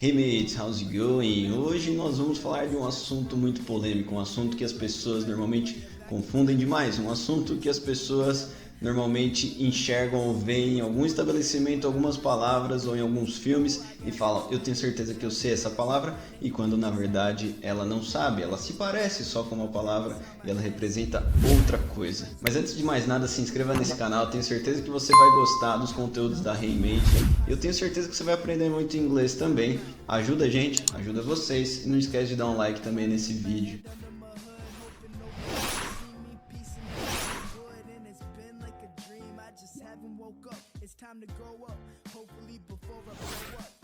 Hey mates, how's it going? Hoje nós vamos falar de um assunto muito polêmico, um assunto que as pessoas normalmente confundem demais, um assunto que as pessoas normalmente enxergam ou veem em algum estabelecimento, algumas palavras ou em alguns filmes e falam, eu tenho certeza que eu sei essa palavra, e quando na verdade ela não sabe, ela se parece só com uma palavra e ela representa outra coisa. Mas antes de mais nada, se inscreva nesse canal, tenho certeza que você vai gostar dos conteúdos da Heymate. Eu tenho certeza que você vai aprender muito inglês também. Ajuda a gente, ajuda vocês, e não esquece de dar um like também nesse vídeo.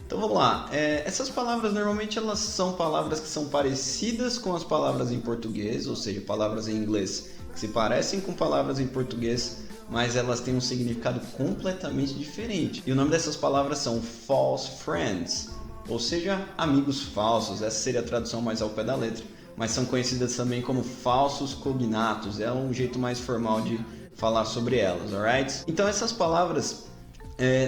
Então vamos lá, essas palavras normalmente elas são palavras que são parecidas com as palavras em português, ou seja, palavras em inglês que se parecem com palavras em português, mas elas têm um significado completamente diferente. E o nome dessas palavras são false friends, ou seja, amigos falsos. Essa seria a tradução mais ao pé da letra, mas são conhecidas também como falsos cognatos, é um jeito mais formal de falar sobre elas, alright? Então essas palavras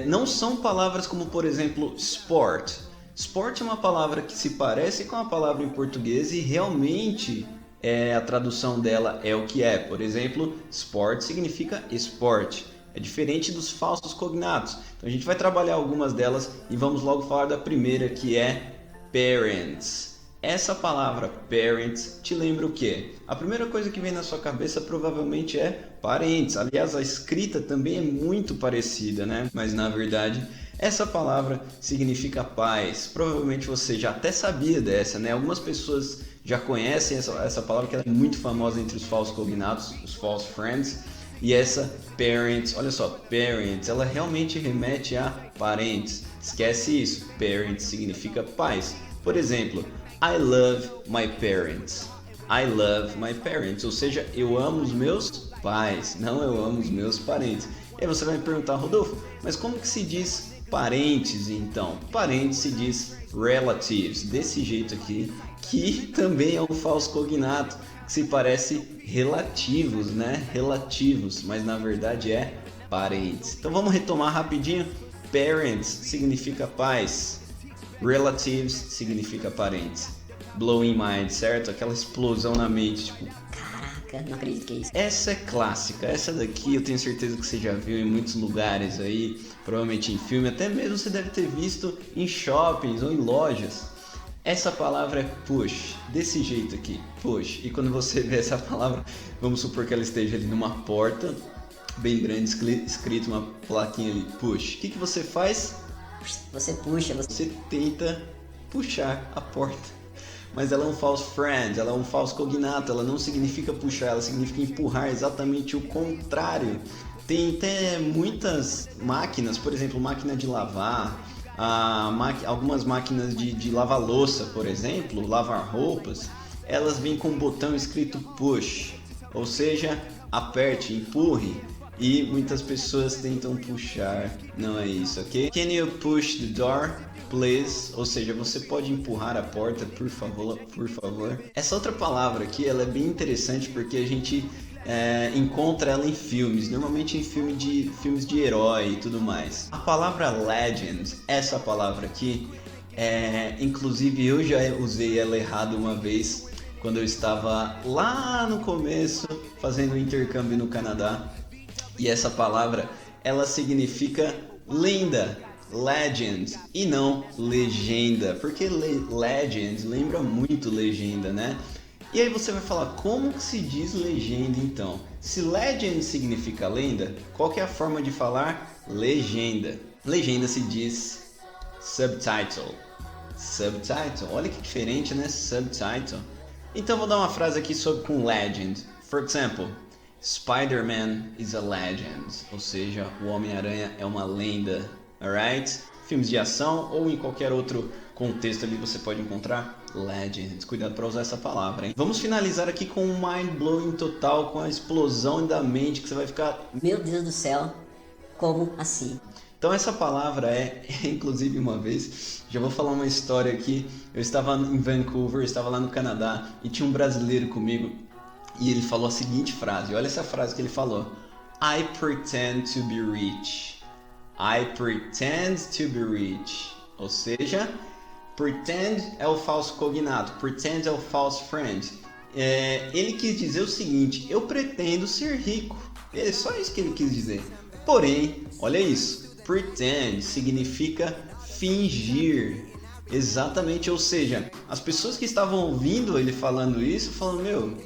não são palavras como, por exemplo, sport. Sport é uma palavra que se parece com a palavra em português e realmente a tradução dela é o que é. Por exemplo, sport significa esporte. É diferente dos falsos cognatos. Então a gente vai trabalhar algumas delas e vamos logo falar da primeira, que é parents. Essa palavra parents te lembra o quê? A primeira coisa que vem na sua cabeça provavelmente é parentes. Aliás, a escrita também é muito parecida, né? Mas na verdade, essa palavra significa pais. Provavelmente você já até sabia dessa, né? Algumas pessoas já conhecem essa palavra, que ela é muito famosa entre os falsos cognatos, os false friends. E essa parents, olha só, parents, ela realmente remete a parentes. Esquece isso, parents significa pais. Por exemplo, I love my parents. I love my parents, ou seja, eu amo os meus pais, não eu amo os meus parentes. E aí você vai me perguntar, Rodolfo, mas como que se diz parentes então? Parentes se diz relatives, desse jeito aqui, que também é um falso cognato, que se parece relativos, né? Relativos, mas na verdade é parentes. Então vamos retomar rapidinho. Parents significa pais. Relatives significa parentes. Blowing mind, certo? Aquela explosão na mente, tipo, caraca, não acredito que é isso. essa é clássica, essa daqui eu tenho certeza que você já viu em muitos lugares aí, provavelmente em filme, até mesmo você deve ter visto em shoppings ou em lojas. Essa palavra é push, desse jeito aqui, push. E quando você vê essa palavra, vamos supor que ela esteja ali numa porta, bem grande, escrito uma plaquinha ali, push. O que você faz? Você puxa, Você tenta puxar a porta. Mas ela é um false friend, ela é um falso cognato, ela não significa puxar, ela significa empurrar, exatamente o contrário. Tem até muitas máquinas, por exemplo, máquina de lavar, algumas máquinas de lavar louça, por exemplo, lavar roupas, elas vêm com um botão escrito push, ou seja, aperte, empurre. E muitas pessoas tentam puxar, não é isso, ok? Can you push the door, please? Ou seja, você pode empurrar a porta, por favor, por favor. Essa outra palavra aqui, ela é bem interessante porque a gente encontra ela em filmes, normalmente em filmes de herói e tudo mais. A palavra legend, essa palavra aqui, inclusive eu já usei ela errado uma vez, quando eu estava lá no começo, fazendo um intercâmbio no Canadá. E essa palavra, ela significa lenda, legend, e não legenda, porque legend lembra muito legenda, né? E aí você vai falar, como que se diz legenda então? Se legend significa lenda, qual que é a forma de falar legenda? Legenda se diz subtitle. Subtitle, olha que diferente, né? Subtitle. Então vou dar uma frase aqui com legend. For example, Spider-Man is a legend, ou seja, o Homem-Aranha é uma lenda, alright? Filmes de ação ou em qualquer outro contexto ali você pode encontrar legend. Cuidado para usar essa palavra, hein? Vamos finalizar aqui com um mind-blowing total, com a explosão da mente que você vai ficar... Meu Deus do céu, como assim? Então essa palavra inclusive uma vez, já vou falar uma história aqui, eu estava em Vancouver, eu estava lá no Canadá e tinha um brasileiro comigo. E ele falou a seguinte frase, olha essa frase que ele falou. I pretend to be rich. I pretend to be rich. Ou seja, Pretend é o falso cognato. Pretend é o false friend. Ele quis dizer o seguinte: eu pretendo ser rico. É só isso que ele quis dizer. Porém, olha isso. Pretend significa fingir. Exatamente, ou seja, as pessoas que estavam ouvindo ele falando isso, falando, meu...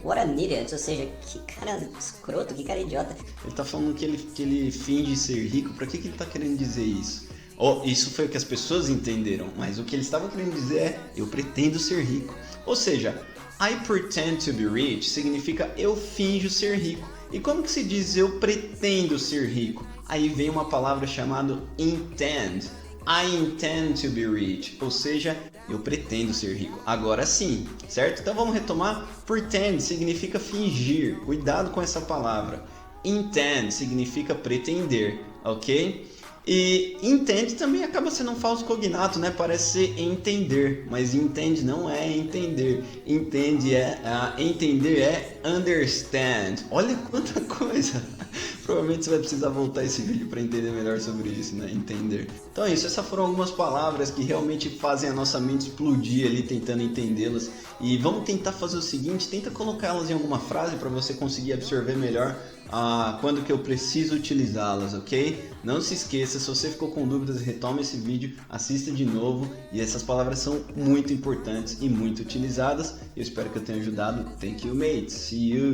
What an idiot, ou seja, que cara escroto, que cara idiota. Ele tá falando que ele finge ser rico, pra que ele tá querendo dizer isso? Isso foi o que as pessoas entenderam, mas o que ele estava querendo dizer é, eu pretendo ser rico. Ou seja, I pretend to be rich significa eu finjo ser rico. E como que se diz eu pretendo ser rico? Aí vem uma palavra chamada intend. I intend to be rich, ou seja, eu pretendo ser rico. Agora sim, certo? Então vamos retomar. Pretend significa fingir, cuidado com essa palavra. Intend significa pretender, ok? E intend também acaba sendo um falso cognato, né? Parece ser entender, mas intend não é entender. Entender é understand. Olha quanta coisa! Provavelmente você vai precisar voltar esse vídeo para entender melhor sobre isso, né? Entender. Então é isso, essas foram algumas palavras que realmente fazem a nossa mente explodir ali tentando entendê-las. E vamos tentar fazer o seguinte, tenta colocar elas em alguma frase para você conseguir absorver melhor quando que eu preciso utilizá-las, ok? Não se esqueça, se você ficou com dúvidas, retome esse vídeo, assista de novo, e essas palavras são muito importantes e muito utilizadas. Eu espero que eu tenha ajudado. Thank you, mates. See you!